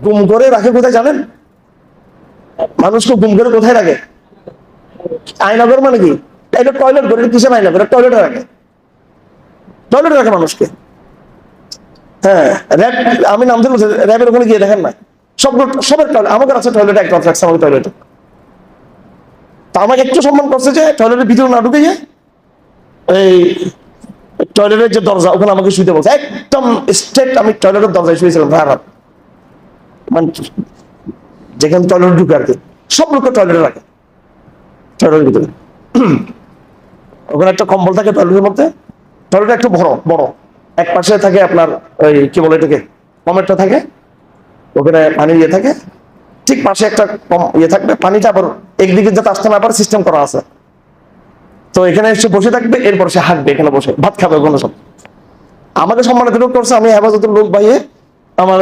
গুম করে রাখে কোথায় জানেন? মানুষকে গুম করে কোথায় রাখে? আয়নাঘর মানে কি? এটা টয়লেট করে, কিসের আয়নাঘর? টয়লেটে রাখে, টয়লেটে রাখে মানুষকে। হ্যাঁ, র্যাব, আমি নাম দিল র্যাবের ওখানে গিয়ে দেখেন না, সবের টয়লেট আমাকে আছে, টয়লেটে একটা রাখছে আমাকে টয়লেটে। তা আমাকে একটু সম্মান করছে যে টয়লেটের ভিতরে না ঢুকে এই টয়লেটের যে দরজা ওখানে আমাকে শুইতে বলছে, একদম স্ট্রেট আমি টয়লেটের দরজায় শুয়েছিলাম রাত, মানে যেখানে টয়লেট ঢুকে আর কি, সব লোককে টয়লেটে রাখে, টয়লেটের ভিতরে। ওখানে একটা কম্বল থাকে টয়লেটের মধ্যে, টয়লেট একটু বড় বড়, এক পাশে থাকে আপনার ওই কি বলে এটাকে, কমেটটা থাকে, ওখানে পানি ইয়ে থাকে, ঠিক পাশে একটা ইয়ে থাকবে, পানিটা আবার একদিকে যাতে আসতে না পারে সিস্টেম করা আছে। তো এখানে এসে বসে থাকবে, এরপর সে হাঁটবে, এখানে বসে ভাত খাবে ওখানে সব। আমাকে সম্মানিত লোক করছে, আমি হেফাজতের লোক ভাইয়ে আমার